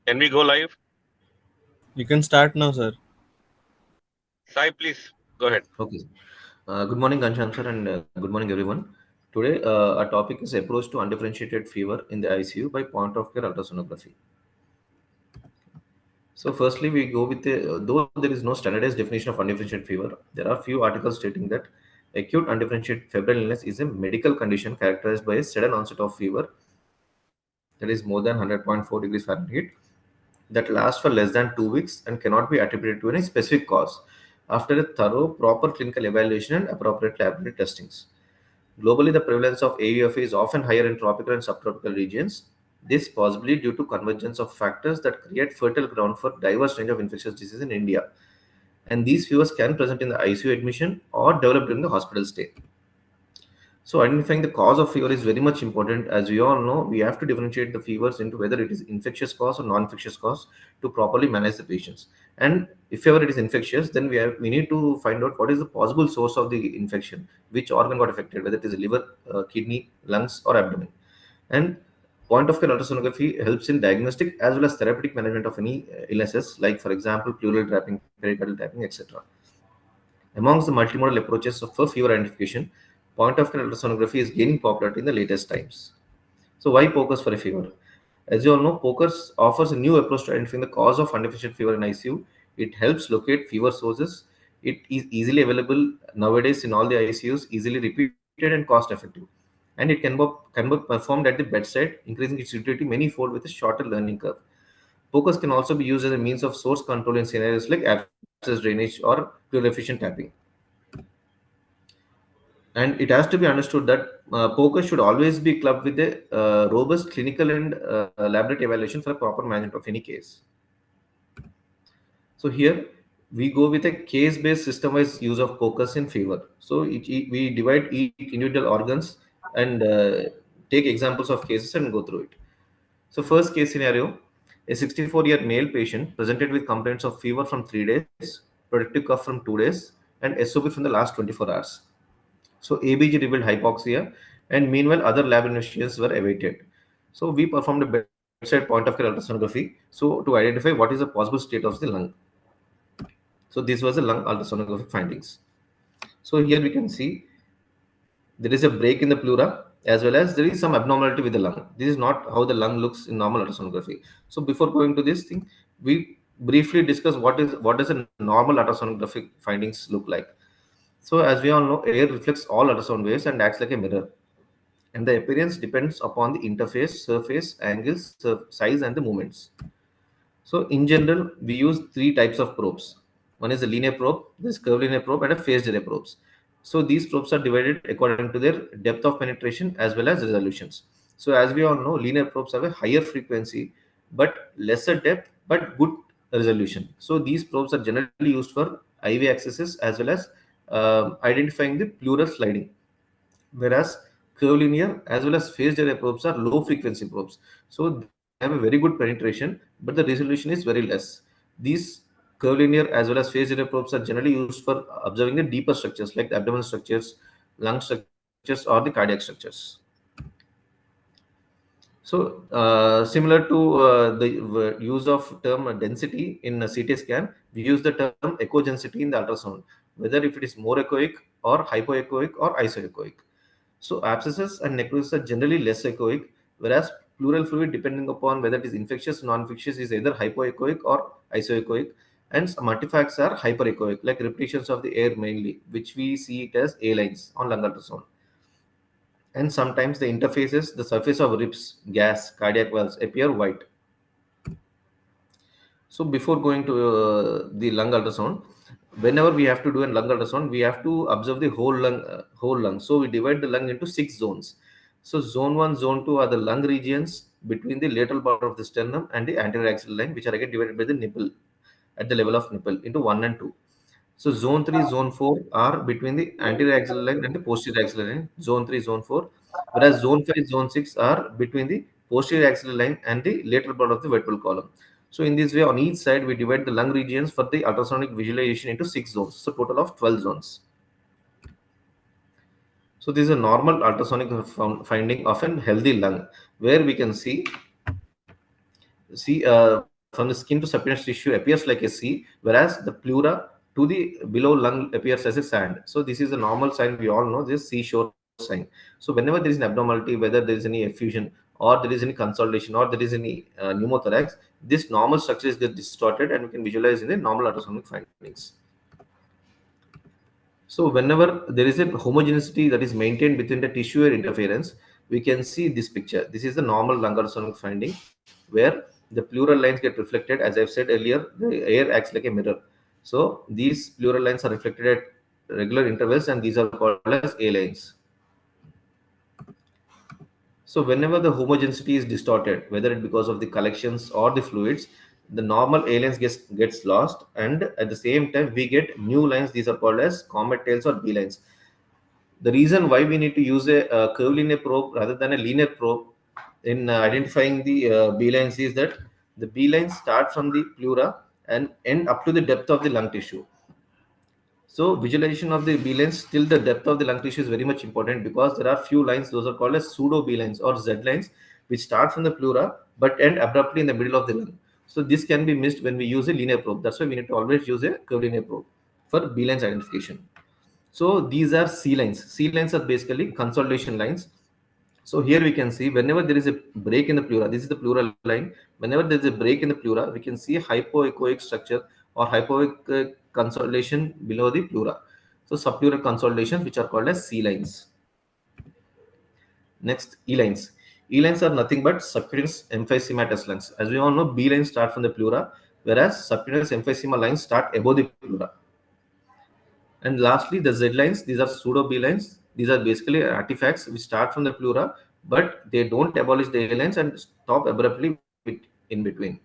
Can we go live? You can start now, sir. Sai, please go ahead. Okay. Good morning, Ghanshyam sir, and good morning, everyone. Today, our topic is approach to undifferentiated fever in the ICU by point of care ultrasonography. So, firstly, we go with though there is no standardized definition of undifferentiated fever, there are few articles stating that acute undifferentiated febrile illness is a medical condition characterized by a sudden onset of fever that is more than 100.4 degrees Fahrenheit that lasts for less than 2 weeks and cannot be attributed to any specific cause after a thorough, proper clinical evaluation and appropriate laboratory testings. Globally, the prevalence of AUFA is often higher in tropical and subtropical regions. This possibly due to convergence of factors that create fertile ground for diverse range of infectious diseases in India. And these fevers can present in the ICU admission or develop during the hospital stay. So identifying the cause of fever is very much important. As we all know, we have to differentiate the fevers into whether it is infectious cause or non-infectious cause to properly manage the patients. And if ever it is infectious, then we need to find out what is the possible source of the infection, which organ got affected, whether it is liver, kidney, lungs, or abdomen. And point of care ultrasonography helps in diagnostic as well as therapeutic management of any illnesses, like for example, pleural tapping, pericardial tapping, etc. Amongst the multimodal approaches for fever identification, point of care ultrasonography is gaining popularity in the latest times. So, why POCUS for a fever? As you all know, POCUS offers a new approach to identifying the cause of undifferentiated fever in ICU. It helps locate fever sources. It is easily available nowadays in all the ICUs, easily repeated and cost effective. And it can be performed at the bedside, increasing its utility many fold with a shorter learning curve. POCUS can also be used as a means of source control in scenarios like abscess drainage or pleural effusion tapping. And it has to be understood that POCUS should always be clubbed with a robust clinical and laboratory evaluation for a proper management of any case. So here we go with a case-based system-wise use of POCUS in fever. So we divide each individual organs and take examples of cases and go through it. So first case scenario, a 64-year male patient presented with complaints of fever from 3 days, productive cough from 2 days, and SOP from the last 24 hours. So ABG revealed hypoxia, and meanwhile other lab investigations were awaited. So we performed a bedside point of care ultrasonography so to identify what is the possible state of the lung. So this was the lung ultrasonography findings. So here we can see there is a break in the pleura as well as there is some abnormality with the lung. This is not how the lung looks in normal ultrasonography. So before going to this thing, we briefly discuss what does a normal ultrasonographic findings look like. So as we all know, air reflects all ultrasound waves and acts like a mirror. And the appearance depends upon the interface, surface, angles, size, and the movements. So in general, we use three types of probes. One is a linear probe, this curvilinear probe, and a phased array probes. So these probes are divided according to their depth of penetration as well as resolutions. So as we all know, linear probes have a higher frequency but lesser depth but good resolution. So these probes are generally used for IV accesses as well as identifying the pleural sliding, whereas curvilinear as well as phased array probes are low frequency probes. So they have a very good penetration, but the resolution is very less. These curvilinear as well as phased array probes are generally used for observing the deeper structures like the abdominal structures, lung structures, or the cardiac structures. So, similar to the use of term density in a CT scan, we use the term echodensity in the ultrasound, whether if it is more echoic or hypoechoic or isoechoic. So, abscesses and necrosis are generally less echoic, whereas pleural fluid, depending upon whether it is infectious or non-infectious, is either hypoechoic or isoechoic, and some artifacts are hyperechoic, like repetitions of the air mainly, which we see it as A lines on lung ultrasound. And sometimes the interfaces, the surface of ribs, gas, cardiac valves appear white. So before going to the lung ultrasound, whenever we have to do a lung ultrasound, we have to observe the whole lung. So we divide the lung into 6 zones. So zone 1, zone 2 are the lung regions between the lateral part of the sternum and the anterior axial line, which are again divided by the nipple at the level of nipple into 1 and 2. So zone 3, zone 4 are between the anterior axial line and the posterior axial line, zone 3, zone 4, whereas zone 5, zone 6 are between the posterior axial line and the lateral part of the vertebral column. So in this way, on each side, we divide the lung regions for the ultrasonic visualization into 6 zones, so total of 12 zones. So this is a normal ultrasonic finding of a healthy lung, where we can see from the skin to subcutaneous tissue appears like a C, whereas the pleura to the below lung appears as a sand. So this is a normal sign. We all know this C shore sign. So whenever there is an abnormality, whether there is any effusion or there is any consolidation or there is any pneumothorax, this normal structure is get distorted and we can visualize in the normal ultrasonic findings. So whenever there is a homogeneity that is maintained between the tissue and interference, we can see this picture. This is the normal lung ultrasonic finding, where the pleural lines get reflected. As I've said earlier, the air acts like a mirror. So these pleural lines are reflected at regular intervals, and these are called as A lines. So whenever the homogeneity is distorted, whether it because of the collections or the fluids, the normal A lines gets lost, and at the same time we get new lines. These are called as comet tails or B lines. The reason why we need to use a curvilinear probe rather than a linear probe in identifying the B lines is that the B lines start from the pleura and end up to the depth of the lung tissue. So visualization of the B lines till the depth of the lung tissue is very much important, because there are few lines, those are called as pseudo B lines or Z lines, which start from the pleura but end abruptly in the middle of the lung. So this can be missed when we use a linear probe. That's why we need to always use a curvilinear probe for B lines identification. So these are C lines. C lines are basically consolidation lines. So here we can see whenever there is a break in the pleura, this is the pleural line. Whenever there is a break in the pleura, we can see a hypoechoic structure or hypoechoic consolidation below the pleura. So subpleural consolidations, which are called as C lines. Next, E lines. E lines are nothing but subcutaneous emphysematous lines. As we all know, B lines start from the pleura, whereas subcutaneous emphysema lines start above the pleura. And lastly, the Z lines, these are pseudo B lines. These are basically artifacts which start from the pleura, but they don't abolish the A lines and stop abruptly in between.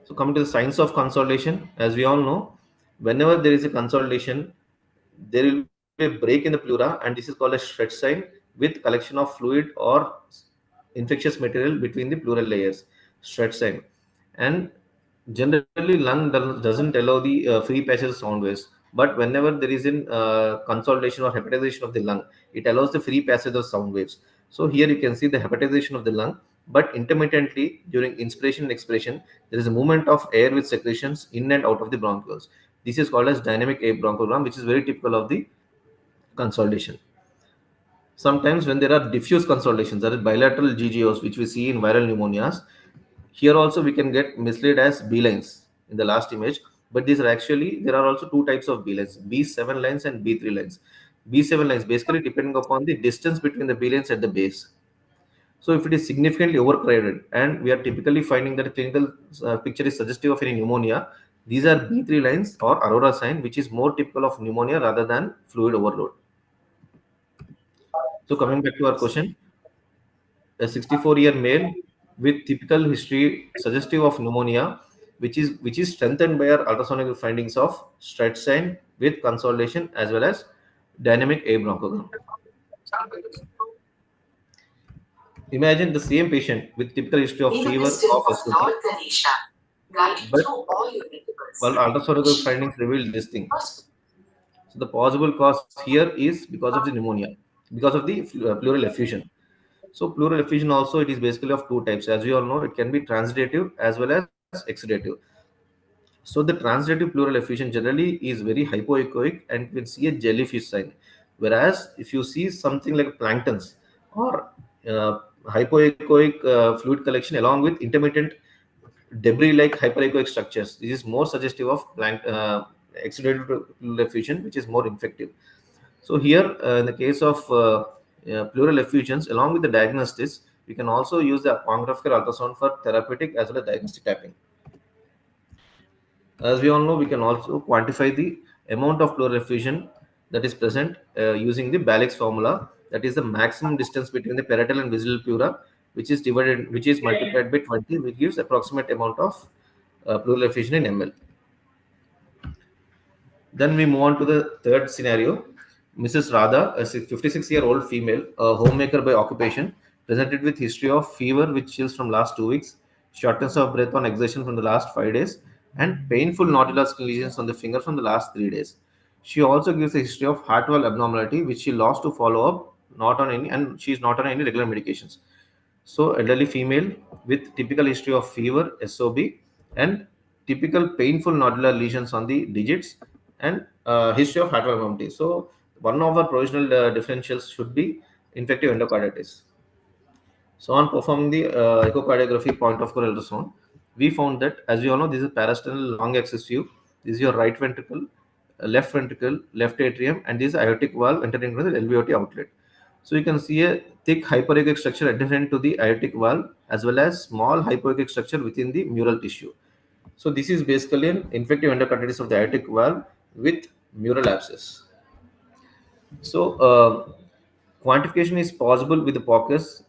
So coming to the signs of consolidation, as we all know, whenever there is a consolidation, there will be a break in the pleura, and this is called a Shred sign with collection of fluid or infectious material between the pleural layers. Shred sign. And generally lung doesn't allow the free passage of sound waves, but whenever there is in consolidation or hepatization of the lung, it allows the free passage of sound waves. So here you can see the hepatization of the lung, but intermittently during inspiration and expiration there is a movement of air with secretions in and out of the bronchioles. This is called as dynamic air bronchogram, which is very typical of the consolidation. Sometimes when there are diffuse consolidations, that is bilateral GGOs, which we see in viral pneumonias, here also we can get misled as B lines in the last image, but these are actually, there are also two types of B lines, B7 lines and B3 lines. B7 lines basically depending upon the distance between the B lines at the base. So if it is significantly overcrowded, and we are typically finding that a clinical picture is suggestive of any pneumonia, these are B3 lines or aurora sign, which is more typical of pneumonia rather than fluid overload. So coming back to our question, a 64-year male with typical history suggestive of pneumonia, which is strengthened by our ultrasonic findings of Streit sign with consolidation as well as dynamic air bronchogram. Imagine the same patient with typical history of fever, cough, etc. But while ultrasonography findings revealed this thing. So the possible cause here is because of the pneumonia, because of the pleural effusion. So pleural effusion also, it is basically of two types. As we all know, it can be transitive as well as exudative. So the transitive pleural effusion generally is very hypoechoic and you can see a jellyfish sign. Whereas if you see something like planktons or hypoechoic fluid collection along with intermittent debris-like hyperechoic structures, this is more suggestive of exudative pleural effusion, which is more infective. So here, in the case of pleural effusions, along with the diagnostics, we can also use the pongraphical ultrasound for therapeutic as well as diagnostic tapping. As we all know, we can also quantify the amount of pleural effusion that is present using the Balix formula. That is the maximum distance between the parietal and visual pleura, which is multiplied by 20, which gives approximate amount of pleural effusion in ml. Then we move on to the third scenario. Mrs. Radha, a 56-year-old female, a homemaker by occupation, presented with history of fever with chills from last 2 weeks, shortness of breath on exertion from the last 5 days, and painful nodular skin lesions on the finger from the last 3 days. She also gives a history of heart valve abnormality, which she lost to follow up, not on any, and she is not on any regular medications. So, elderly female with typical history of fever, SOB, and typical painful nodular lesions on the digits, and history of heart valve abnormality. So, one of our provisional differentials should be infective endocarditis. So, on performing the echocardiography point of core ultrasound, we found that, as we all know, this is parasternal long axis view. This is your right ventricle, left atrium, and this is aortic valve entering into the LVOT outlet. So, you can see a thick hypoechoic structure adherent to the aortic valve, as well as small hypoechoic structure within the mural tissue. So, this is basically an infective endocarditis of the aortic valve with mural abscess. So, quantification is possible with the POCUS,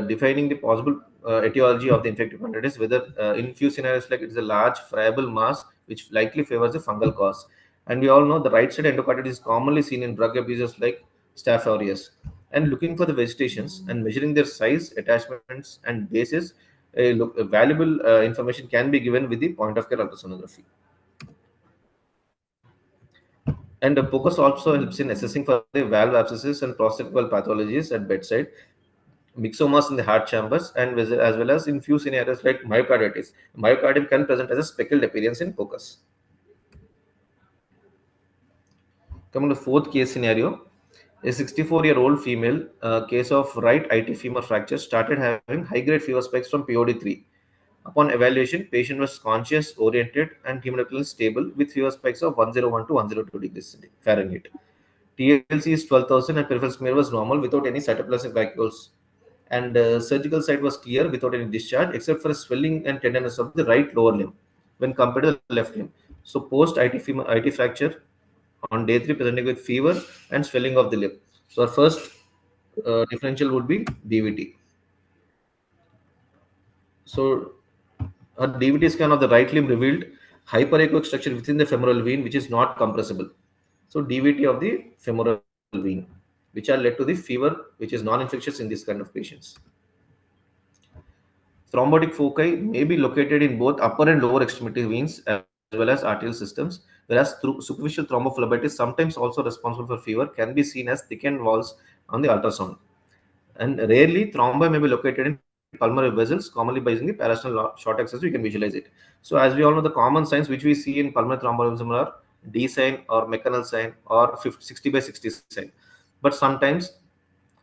defining the possible etiology of the infective endocarditis, whether in few scenarios like it's a large friable mass, which likely favors the fungal cause. And we all know the right side endocarditis is commonly seen in drug abusers like Staph aureus. And looking for the vegetations and measuring their size, attachments, and bases, a valuable information can be given with the point of care ultrasonography. And the POCUS also helps in assessing for the valve abscesses and prosthetic valve pathologies at bedside, myxomas in the heart chambers, and as well as in few scenarios like myocarditis. Myocardium can present as a speckled appearance in POCUS. Coming to fourth case scenario, a 64-year-old female, case of right IT femur fracture, started having high-grade fever spikes from POD3. Upon evaluation, patient was conscious, oriented, and hemodynamically stable with fever spikes of 101 to 102 degrees Fahrenheit. TLC is 12,000 and peripheral smear was normal without any cytoplasmic vacuoles. And surgical site was clear without any discharge except for a swelling and tenderness of the right lower limb when compared to the left limb. So post IT fracture on day 3 presenting with fever and swelling of the limb. So our first differential would be DVT. So a DVT scan of the right limb revealed hyperechoic structure within the femoral vein, which is not compressible. So DVT of the femoral vein, which are led to the fever, which is non-infectious in this kind of patients. Thrombotic foci may be located in both upper and lower extremity veins as well as arterial systems, whereas superficial thrombophlebitis, sometimes also responsible for fever, can be seen as thickened walls on the ultrasound. And rarely, thrombi may be located in pulmonary vessels, commonly by using the parasternal short axis, we can visualize it. So, as we all know, the common signs which we see in pulmonary thromboembolism are D sign or McConnell sign or 60 by 60 sign. But sometimes,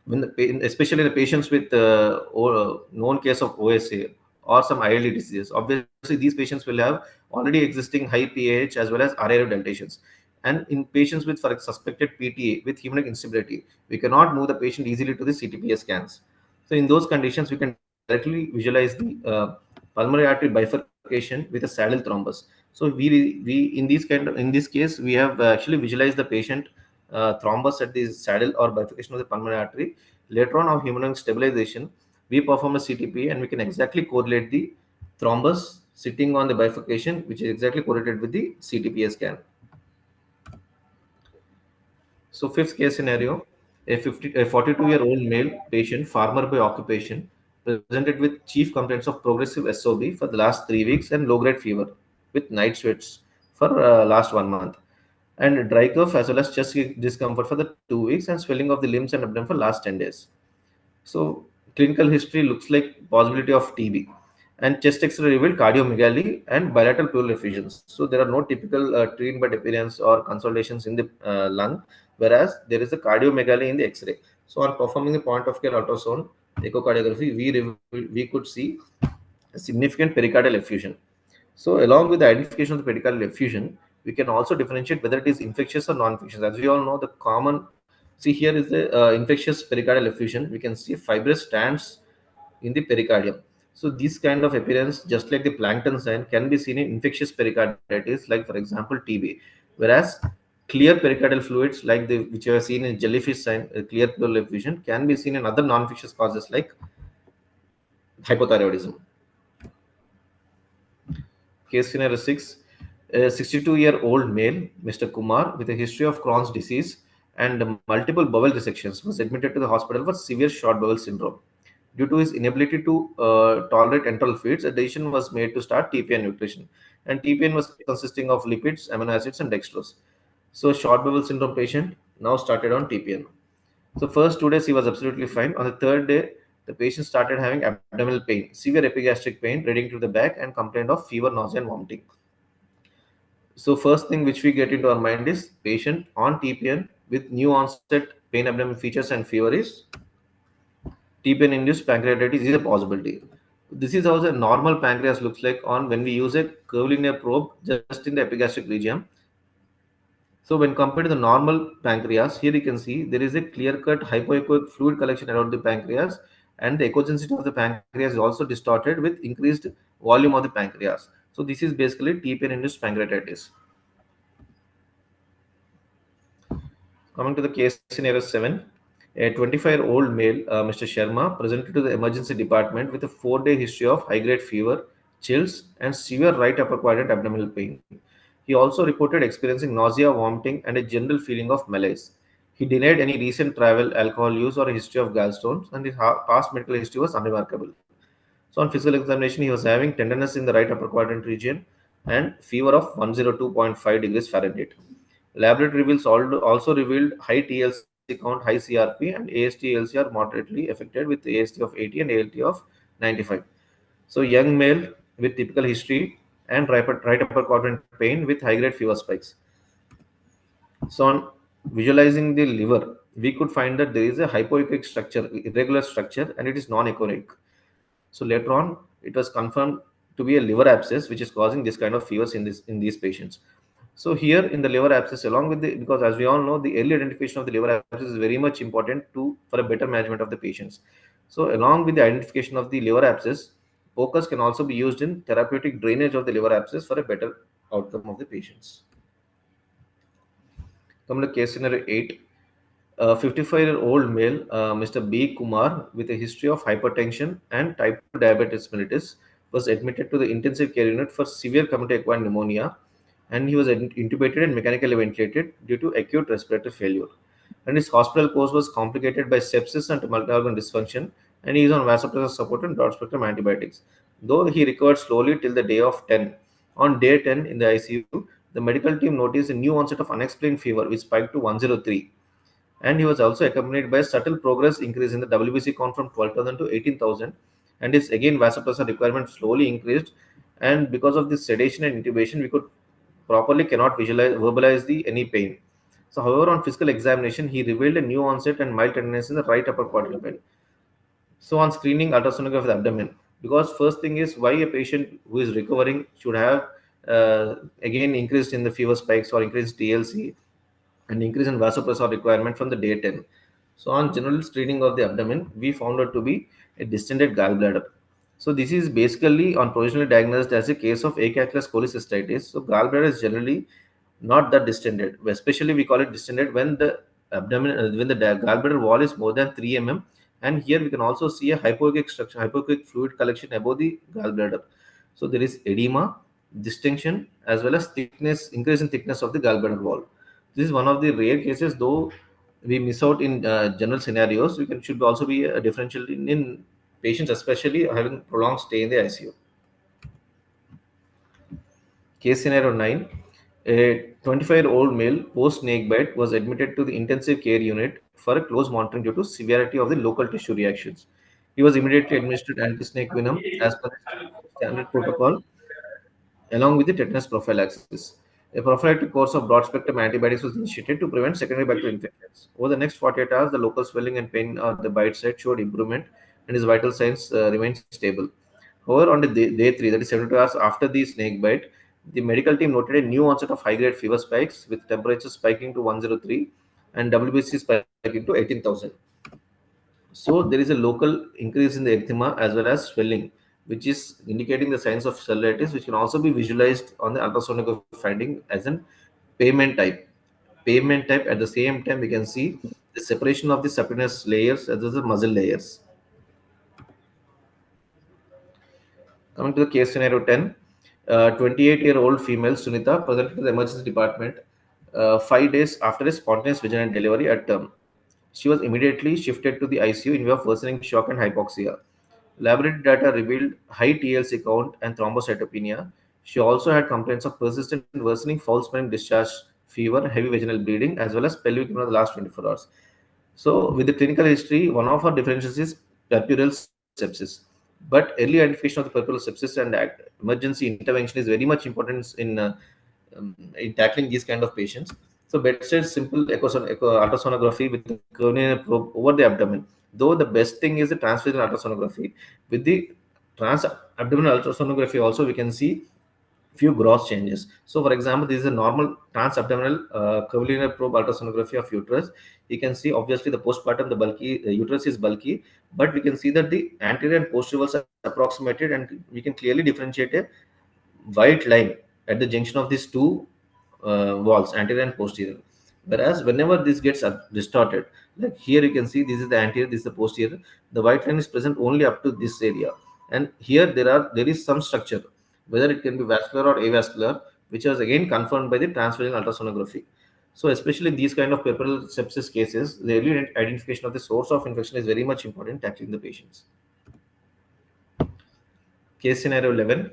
when especially the patients with known case of OSA or some ILD diseases, obviously these patients will have already existing high pH as well as RAR dilatations. And in patients with, for suspected PTA with hemodynamic instability, we cannot move the patient easily to the CTPA scans. So in those conditions, we can directly visualize the pulmonary artery bifurcation with a saddle thrombus. So we in this case we have actually visualized the patient thrombus at the saddle or bifurcation of the pulmonary artery. Later on, our hemodynamic stabilization, we perform a CTPA and we can exactly correlate the thrombus sitting on the bifurcation, which is exactly correlated with the CTPA scan. So fifth case scenario, a 42-year-old male patient, farmer by occupation, presented with chief complaints of progressive SOB for the last 3 weeks and low-grade fever with night sweats for last 1 month, and dry cough as well as chest discomfort for the 2 weeks and swelling of the limbs and abdomen for last 10 days. So clinical history looks like possibility of TB, and chest X-ray revealed cardiomegaly and bilateral pleural effusions. So there are no typical treatment by appearance or consolidations in the lung, whereas there is a cardiomegaly in the X-ray. So on performing the point of care ultrasound echocardiography, we could see a significant pericardial effusion. So along with the identification of the pericardial effusion, we can also differentiate whether it is infectious or non-infectious. As we all know, the common, see here is the infectious pericardial effusion. We can see fibrous strands in the pericardium. So this kind of appearance, just like the plankton sign, can be seen in infectious pericarditis, like for example TB. Whereas clear pericardial fluids, like the which you have seen in jellyfish sign, clear pleural effusion, can be seen in other non-infectious causes like hypothyroidism. Case scenario 6, a 62-year-old male, Mr. Kumar, with a history of Crohn's disease and multiple bowel resections, was admitted to the hospital for severe short bowel syndrome. Due to his inability to tolerate enteral feeds, a decision was made to start TPN nutrition. And TPN was consisting of lipids, amino acids, and dextrose. So short bowel syndrome patient now started on TPN. So first 2 days he was absolutely fine. On the third day, the patient started having abdominal pain, severe epigastric pain radiating to the back, and complained of fever, nausea, and vomiting. So first thing which we get into our mind is patient on TPN with new onset pain, abdominal features, and fever is TPN induced pancreatitis is a possibility. This is how the normal pancreas looks like on when we use a curvilinear probe just in the epigastric region. So when compared to the normal pancreas, here you can see there is a clear-cut hypoechoic fluid collection around the pancreas, and the echo density of the pancreas is also distorted with increased volume of the pancreas. So this is basically TPN-induced pancreatitis. Coming to the case scenario 7, a 25-year-old male, Mr. Sharma, presented to the emergency department with a 4-day history of high-grade fever, chills, and severe right upper quadrant abdominal pain. He also reported experiencing nausea, vomiting, and a general feeling of malaise. He denied any recent travel, alcohol use, or a history of gallstones, and his past medical history was unremarkable. So, on physical examination, he was having tenderness in the right upper quadrant region and fever of 102.5 degrees Fahrenheit. Laboratory results also revealed high TLC count, high CRP, and AST LCR moderately affected with AST of 80 and ALT of 95. So, young male with typical history and right upper quadrant pain with high grade fever spikes. So, on visualizing the liver, we could find that there is a hypoechoic structure, irregular structure, and it is non-echoic. So later on, it was confirmed to be a liver abscess, which is causing this kind of fevers in these patients. So here in the liver abscess, along with the, because as we all know, the early identification of the liver abscess is very much important to for a better management of the patients. So along with the identification of the liver abscess, POCUS can also be used in therapeutic drainage of the liver abscess for a better outcome of the patients. Come to case scenario 8. A 55-year-old male, Mr. B. Kumar, with a history of hypertension and type 2 diabetes mellitus, was admitted to the intensive care unit for severe community-acquired pneumonia, and he was intubated and mechanically ventilated due to acute respiratory failure. And his hospital course was complicated by sepsis and multi-organ dysfunction, and he is on vasopressor support and broad-spectrum antibiotics. Though he recovered slowly till the day of 10. On day 10 in the ICU, the medical team noticed a new onset of unexplained fever which spiked to 103, and he was also accompanied by a subtle progress increase in the WBC count from 12,000 to 18,000, and his again vasopressor requirement slowly increased. And because of this sedation and intubation, we could properly cannot verbalize the any pain. So, however, on physical examination, he revealed a new onset and mild tenderness in the right upper quadrant. So, on screening ultrasonography of the abdomen, because first thing is why a patient who is recovering should have again increased in the fever spikes or increased TLC and increase in vasopressor requirement from the day 10. So on general screening of the abdomen, we found out to be a distended gallbladder. So this is basically on provisionally diagnosed as a case of acalculous cholecystitis. So gallbladder is generally not that distended. Especially we call it distended when the when the gallbladder wall is more than 3 mm. And here we can also see a hypoechoic structure, hypoechoic fluid collection above the gallbladder. So there is edema, distension, as well as thickness, increase in thickness of the gallbladder wall. This is one of the rare cases, though we miss out in general scenarios. We can should also be a differential in patients, especially having prolonged stay in the ICU. Case scenario 9. A 25-year-old male post snake bite was admitted to the intensive care unit for a close monitoring due to severity of the local tissue reactions. He was immediately administered anti-snake venom as per the standard protocol, along with the tetanus prophylaxis. A prophylactic course of broad spectrum antibiotics was initiated to prevent secondary bacterial infections. Over the next 48 hours, the local swelling and pain on the bite site showed improvement, and his vital signs remained stable. However, on the day 3, that is 72 hours after the snake bite, the medical team noted a new onset of high grade fever spikes with temperatures spiking to 103 and WBC spiking to 18,000. So there is a local increase in the eczema as well as swelling, which is indicating the signs of cellulitis, which can also be visualized on the ultrasonic finding as an pavement type. Pavement type at the same time we can see the separation of the subcutaneous layers as well as the muscle layers. Coming to the case scenario 10, 28-year-old female Sunita presented to the emergency department 5 days after a spontaneous vaginal delivery at term. She was immediately shifted to the ICU in view of worsening shock and hypoxia. Laboratory data revealed high TLC count and thrombocytopenia. She also had complaints of persistent worsening foul smelling discharge fever, heavy vaginal bleeding, as well as pelvic in the last 24 hours. So, with the clinical history, one of our differences is puerperal sepsis. But early identification of the puerperal sepsis and emergency intervention is very much important in tackling these kind of patients. So, bedside simple ultrasonography with the curvilinear probe over the abdomen. Though the best thing is the transvaginal ultrasonography. With the trans abdominal ultrasonography, also we can see few gross changes. So, for example, this is a normal transabdominal curvilinear probe ultrasonography of uterus. You can see obviously the postpartum, the uterus is bulky, but we can see that the anterior and posterior walls are approximated, and we can clearly differentiate a white line at the junction of these two walls, anterior and posterior. Whereas whenever this gets distorted, like here you can see this is the anterior, this is the posterior. The white line is present only up to this area, and here there is some structure, whether it can be vascular or avascular, which was again confirmed by the transvaginal ultrasonography. So especially in these kind of puerperal sepsis cases, the early identification of the source of infection is very much important in tackling the patients. Case scenario 11.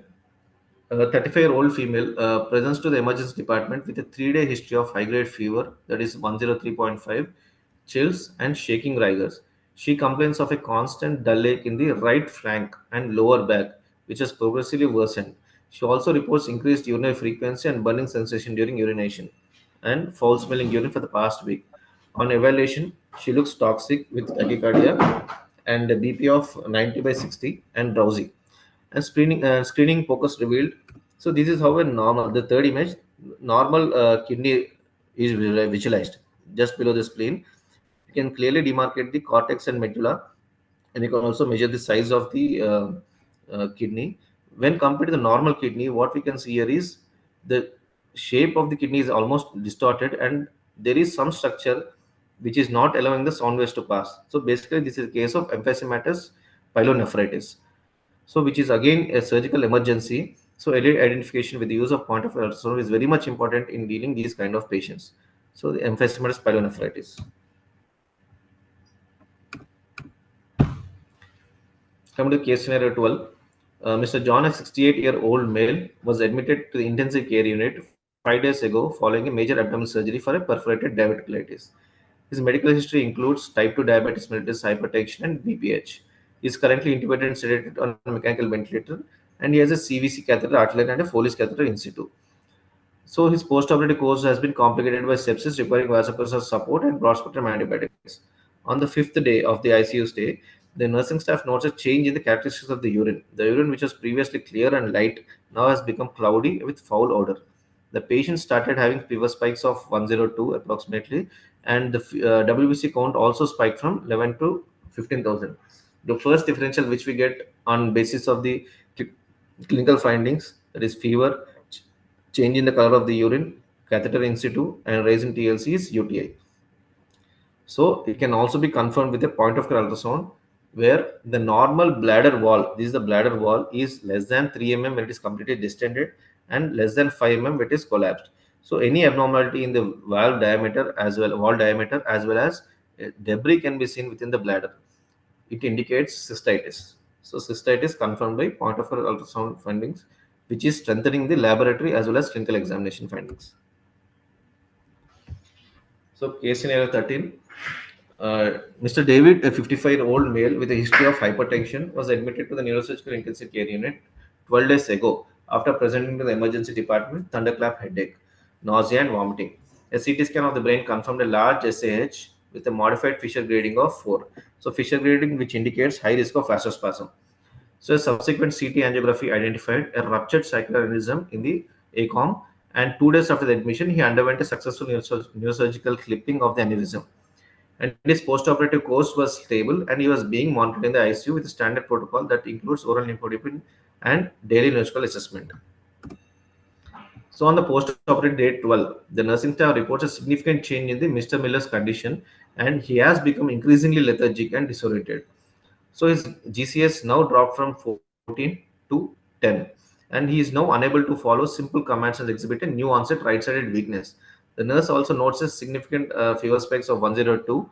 A 35-year-old female presents to the emergency department with a 3-day history of high-grade fever, that is 103.5, chills and shaking rigors. She complains of a constant dull ache in the right flank and lower back, which has progressively worsened. She also reports increased urinary frequency and burning sensation during urination and foul-smelling urine for the past week. On evaluation, she looks toxic with tachycardia and a BP of 90 by 60 and drowsy. And screening POCUS revealed. So this is how a normal, the third image, normal kidney is visualized just below the spleen. You can clearly demarcate the cortex and medulla, and you can also measure the size of the kidney. When compared to the normal kidney, what we can see here is the shape of the kidney is almost distorted, and there is some structure which is not allowing the sound waves to pass. So basically, this is a case of emphysematous pyelonephritis. So which is again a surgical emergency. So early identification with the use of point of ultrasound is very much important in dealing these kind of patients. So the emphysematous pyelonephritis. Coming to case scenario 12, Mr. John, a 68-year-old male, was admitted to the intensive care unit 5 days ago following a major abdominal surgery for a perforated diverticulitis. His medical history includes type 2 diabetes mellitus, hypertension, and BPH. He is currently intubated and sedated on a mechanical ventilator, and he has a CVC catheter, arterial, and a Foley's catheter in situ. So his post-operative course has been complicated by sepsis requiring vasopressor support and broad-spectrum antibiotics. On the 5th day of the ICU stay, the nursing staff notes a change in the characteristics of the urine. The urine, which was previously clear and light, now has become cloudy with foul odor. The patient started having fever spikes of 102 approximately, and the WBC count also spiked from 11 to 15,000. The first differential which we get on basis of the clinical findings, that is fever, change in the color of the urine, catheter in situ, and rise in TLC is UTI. So it can also be confirmed with a point of care ultrasound where the normal bladder wall, this is the bladder wall, is less than 3 mm when it is completely distended and less than 5 mm when it is collapsed. So any abnormality in the valve diameter as well, wall diameter as well as debris can be seen within the bladder. It indicates cystitis. So cystitis confirmed by point of care ultrasound findings, which is strengthening the laboratory as well as clinical examination findings. So case scenario 13. Mr. David, a 55-year-old male with a history of hypertension, was admitted to the neurosurgical intensive care unit 12 days ago after presenting to the emergency department with thunderclap headache, nausea, and vomiting. A CT scan of the brain confirmed a large SAH with a modified Fisher grading of 4. So Fisher grading, which indicates high risk of vasospasm. So a subsequent CT angiography identified a ruptured sacral aneurysm in the ACOM, and 2 days after the admission, he underwent a successful neurosurgical clipping of the aneurysm. And his post-operative course was stable, and he was being monitored in the ICU with a standard protocol that includes oral lymphodepine and daily neurological assessment. So on the post-operative day 12, the nursing staff reports a significant change in the Mr. Miller's condition, and he has become increasingly lethargic and disoriented. So his GCS now dropped from 14 to 10, and he is now unable to follow simple commands and exhibit a new onset right-sided weakness. The nurse also notes a significant fever spikes of 102,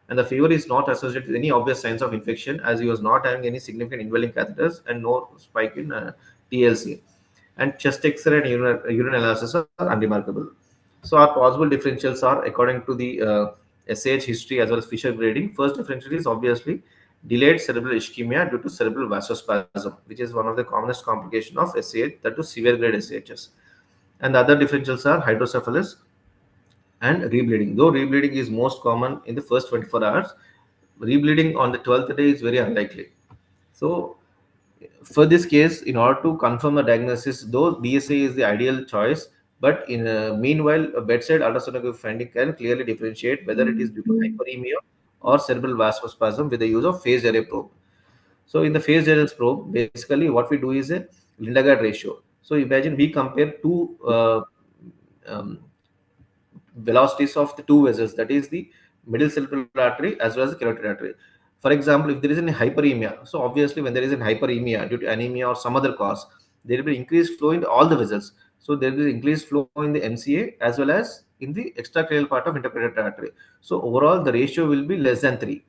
and the fever is not associated with any obvious signs of infection as he was not having any significant indwelling catheters and no spike in TLC. And chest X-ray and urine analysis are unremarkable. So our possible differentials are according to the SAH history as well as Fisher grading. First differential is obviously delayed cerebral ischemia due to cerebral vasospasm, which is one of the commonest complication of SAH, that to severe grade SAHs. And the other differentials are hydrocephalus and rebleeding. Though rebleeding is most common in the first 24 hours, rebleeding on the 12th day is very unlikely. So for this case, in order to confirm a diagnosis, though DSA is the ideal choice, but in meanwhile, a bedside ultrasonography finding can clearly differentiate whether it is due to hyperemia or cerebral vasospasm with the use of phased array probe. So in the phased array probe, basically what we do is a Lindegaard ratio. So imagine we compare two um, velocities of the two vessels, that is the middle cerebral artery as well as the carotid artery. For example, if there is any hyperemia, so obviously when there is an hyperemia due to anemia or some other cause, there will be increased flow in all the vessels. So there will be increased flow in the MCA as well as in the extracranial part of intercarotid artery. So overall the ratio will be less than 3.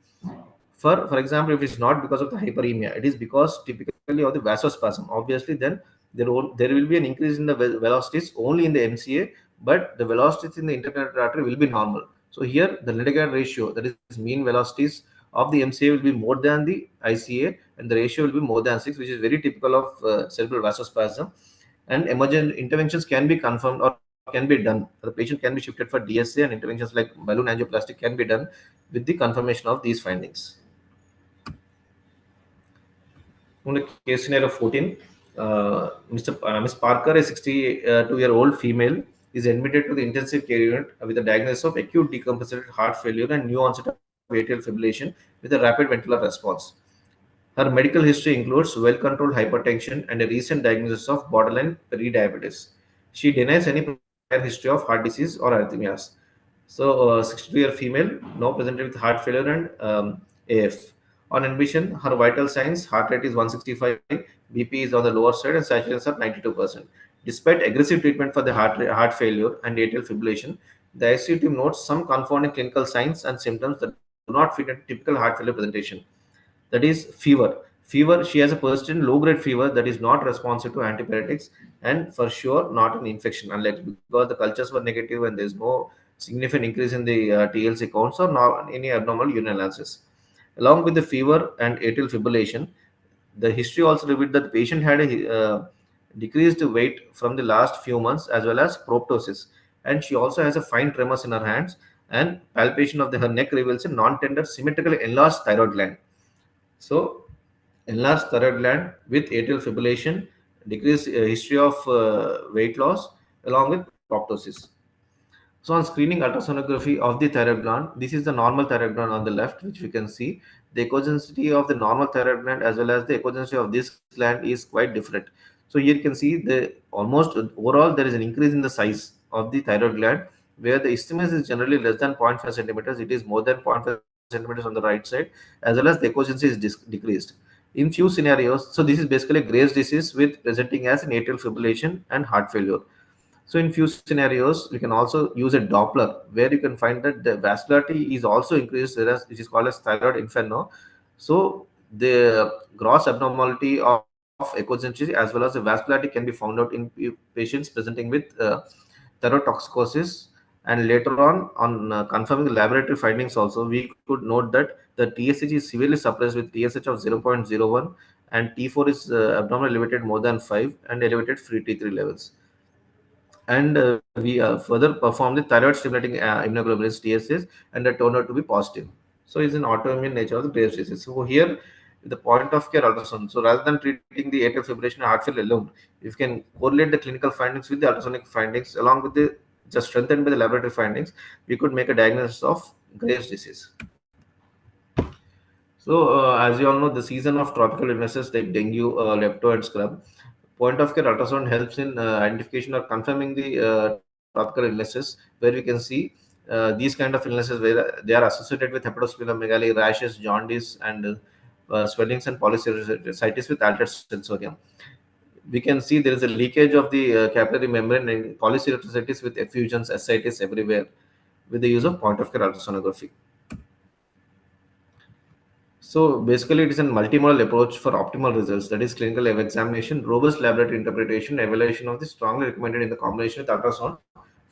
For example, if it's not because of the hyperemia, it is because typically of the vasospasm. Obviously, then there will be an increase in the velocities only in the MCA, but the velocities in the intercarotid artery will be normal. So here the Lindegaard ratio, that is mean velocities of the MCA, will be more than the ICA, and the ratio will be more than 6, which is very typical of cerebral vasospasm. And emergent interventions can be confirmed or can be done. The patient can be shifted for DSA, and interventions like balloon angioplasty can be done with the confirmation of these findings. On the case scenario 14, Miss Parker, a 62-year-old female, is admitted to the intensive care unit with a diagnosis of acute decompensated heart failure and new onset of atrial fibrillation with a rapid ventricular response. Her medical history includes well-controlled hypertension and a recent diagnosis of borderline prediabetes. She denies any prior history of heart disease or arrhythmias. So, 62-year female, now presented with heart failure and AF. On admission, her vital signs: heart rate is 165, BP is on the lower side, and saturations are 92%. Despite aggressive treatment for the heart failure and atrial fibrillation, the ICU team notes some confounding clinical signs and symptoms that do not fit a typical heart failure presentation. That is fever. She has a persistent low-grade fever that is not responsive to antibiotics, and for sure not an infection, unlike because the cultures were negative and there's no significant increase in the TLC counts or not any abnormal urine analysis. Along with the fever and atrial fibrillation, the history also revealed that the patient had a decreased weight from the last few months as well as proptosis, and she also has a fine tremors in her hands, and palpation of her neck reveals a non-tender symmetrically enlarged thyroid gland. So, enlarged thyroid gland with atrial fibrillation, decreased history of weight loss, along with proptosis. So, on screening ultrasonography of the thyroid gland, this is the normal thyroid gland on the left, which we can see. The echogenicity of the normal thyroid gland as well as the echogenicity of this gland is quite different. So, here you can see the almost overall there is an increase in the size of the thyroid gland, where the isthmus is generally less than 0.5 centimeters. It is more than 0.5 centimeters on the right side, as well as the echogenicity is decreased. In few scenarios, so this is basically Graves' disease with presenting as an atrial fibrillation and heart failure. So in few scenarios, we can also use a Doppler where you can find that the vascularity is also increased, whereas which is called as thyroid inferno. So the gross abnormality of echogenicity as well as the vascularity can be found out in patients presenting with thyrotoxicosis. And later on confirming the laboratory findings also, we could note that the TSH is severely suppressed with TSH of 0.01, and T4 is abnormally elevated more than 5 and elevated free T3 levels. And we further performed the thyroid stimulating immunoglobulins TSS, and that turned out to be positive. So it's an autoimmune nature of the Graves' disease. So here the point of care ultrasound. So rather than treating the atrial fibrillation and heart failure alone, if you can correlate the clinical findings with the ultrasonic findings along with the just strengthened by the laboratory findings, we could make a diagnosis of Graves' disease. So, as you all know, the season of tropical illnesses like dengue, lepto, and scrub, point of care ultrasound helps in identification or confirming the tropical illnesses, where we can see these kind of illnesses where they are associated with hepatosplenomegaly, rashes, jaundice, and swellings and polycystitis with altered sensorium. We can see there is a leakage of the capillary membrane and polycystitis with effusions, ascites everywhere with the use of point of care ultrasonography. So basically, it is a multimodal approach for optimal results. That is clinical examination, robust laboratory interpretation, evaluation of the strongly recommended in the combination with ultrasound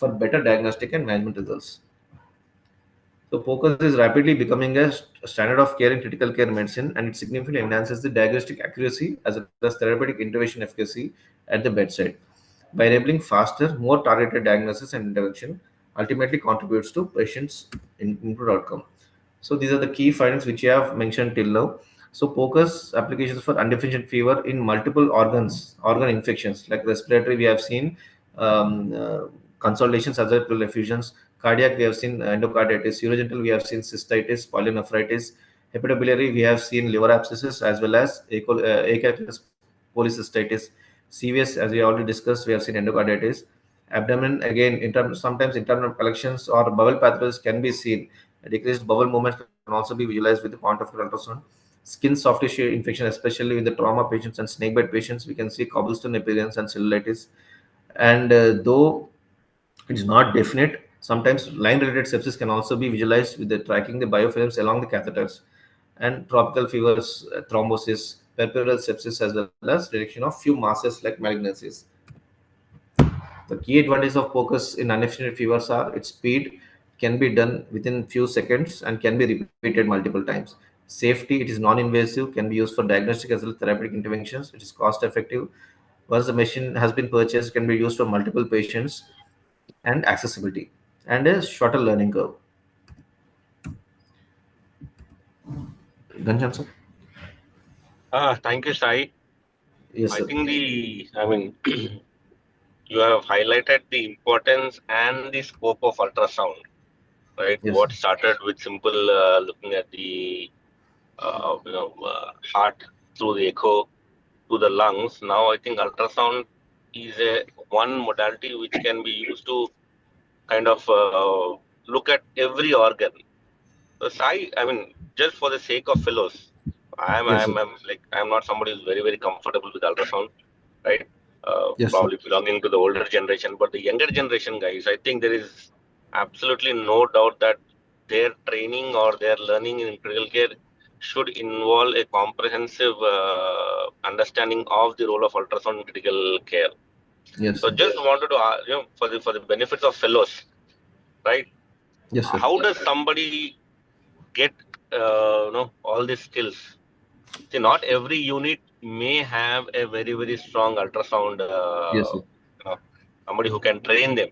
for better diagnostic and management results. So POCUS is rapidly becoming a standard of care in critical care medicine, and it significantly enhances the diagnostic accuracy as well as therapeutic intervention efficacy at the bedside. By enabling faster, more targeted diagnosis and intervention, ultimately contributes to patients' improved outcome. So these are the key findings which you have mentioned till now. So POCUS applications for undifferentiated fever in multiple organ infections like respiratory, we have seen consolidations as well as effusions. Cardiac, we have seen endocarditis. Urogenital, we have seen cystitis, pyelonephritis. Hepatobiliary, we have seen liver abscesses as well as acalculous polycystitis. CVS, as we already discussed, we have seen endocarditis. Abdomen, again, sometimes internal collections or bowel pathways can be seen. Decreased bowel movements can also be visualized with the point of ultrasound. Skin soft tissue infection, especially with the trauma patients and snakebite patients, we can see cobblestone appearance and cellulitis. And though it is not definite, sometimes line-related sepsis can also be visualized with the tracking the biofilms along the catheters. And tropical fevers, thrombosis, peripheral sepsis, as well as detection of few masses like malignancies. The key advantage of POCUS in undifferentiated fevers are its speed, can be done within few seconds and can be repeated multiple times. Safety, it is non-invasive, can be used for diagnostic as well as therapeutic interventions. It is cost effective. Once the machine has been purchased, can be used for multiple patients, and accessibility and a shorter learning curve. Ghanshyam sir? Thank you, Sai. Yes, I sir. think I mean, you have highlighted the importance and the scope of ultrasound, right? Yes, sir. What started with simple looking at the heart through the echo to the lungs. Now I think ultrasound is a one modality which can be used to kind of look at every organ. So I mean, just for the sake of fellows, Yes, sir. I'm not somebody who's very comfortable with ultrasound, right? Yes, sir. Probably belonging to the older generation, but the younger generation guys, I think there is absolutely no doubt that their training or their learning in critical care should involve a comprehensive understanding of the role of ultrasound in critical care. Yes, So sir. just wanted to for the benefits of fellows, right? Yes, sir. How does somebody get all these skills? See, not every unit may have a very strong ultrasound. Yes, sir. Somebody who can train them,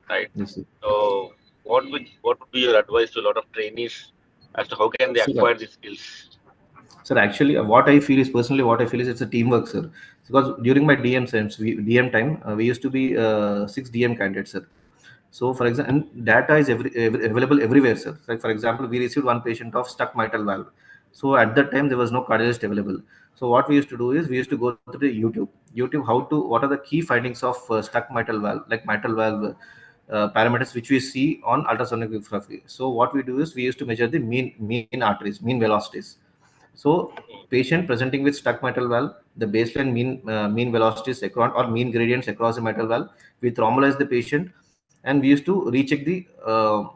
right? Yes, sir. So, what would be your advice to a lot of trainees as to how can they Sir, acquire these skills? sir, actually, what I feel is it's a teamwork, sir. Because during my DM time, we used to be six DM candidates, sir. So, for example, and data is available everywhere, sir. Like, for example, we received one patient of stuck mitral valve. So, at that time, there was no cardiologist available. So, what we used to do is we used to go to the YouTube, what are the key findings of stuck mitral valve, like mitral valve parameters which we see on ultrasonography. So, what we do is we used to measure the mean arteries, mean velocities. So, patient presenting with stuck mitral valve, the baseline mean velocities across or mean gradients across the mitral valve, we thrombolize the patient, and we used to recheck the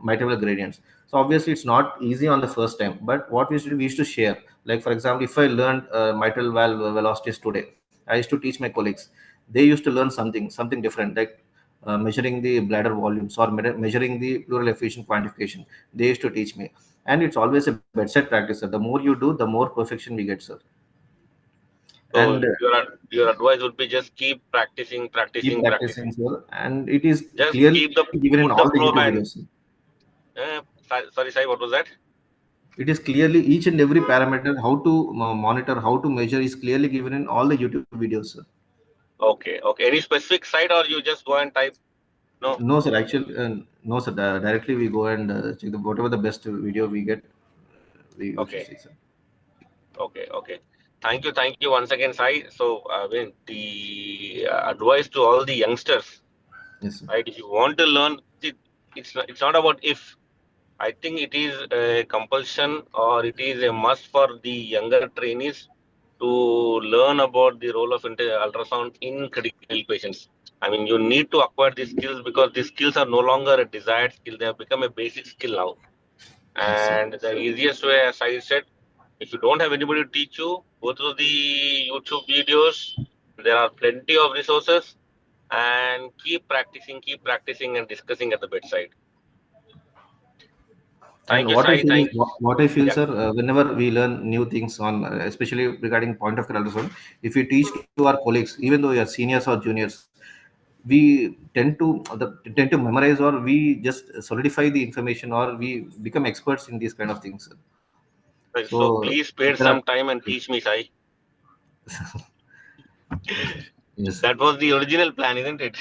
mitral valve gradients. So obviously it's not easy on the first time, but what we used to do, we used to share. Like for example, if I learned mitral valve velocities today, I used to teach my colleagues. They used to learn something different, like measuring the bladder volumes or measuring the pleural effusion quantification. They used to teach me, and it's always a bedside practice, sir. The more you do, the more perfection we get, sir. So, And your advice would be just keep practicing, keep practicing, practicing, practicing. sir. And it is Just clearly keep the given in put all the the YouTube probe videos, and sir. sorry, Sai, what was that? It is clearly each and every parameter, how to monitor, how to measure is clearly given in all the YouTube videos, sir. Okay, okay. Any specific site or you just go and type? No. No, sir. Actually, no, sir. Directly we go and check whatever the best video we get, we should Okay. see, sir. Okay, okay. Thank you once again, Sai. So, I mean, the advice to all the youngsters, Yes, sir. right? If you want to learn, it's not about if. I think it is a compulsion or it is a must for the younger trainees to learn about the role of ultrasound in critical patients. I mean, you need to acquire these skills because these skills are no longer a desired skill; they have become a basic skill now. Yes, sir. And the easiest way, as I said, if you don't have anybody to teach you, go through the YouTube videos. There are plenty of resources, and keep practicing and discussing at the bedside. Thank And you, what I Sai. feel is, Thank what I feel, yeah, sir, whenever we learn new things on, especially regarding point of care ultrasound, if we teach to our colleagues, even though we are seniors or juniors, we tend to memorize, or we just solidify the information, or we become experts in these kind of things. so So please spare there are, some time and teach me, Sai. yes, That was the original plan, isn't it?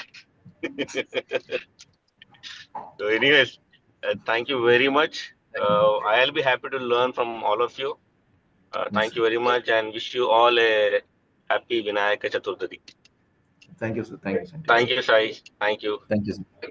So, anyways, thank you very much. I'll be happy to learn from all of you. yes, Thank you very much and wish you all a happy Vinayaka Chaturthi. thank you, sir. Thank you, sir. Thank you, Sai. Thank you. Thank you, sir.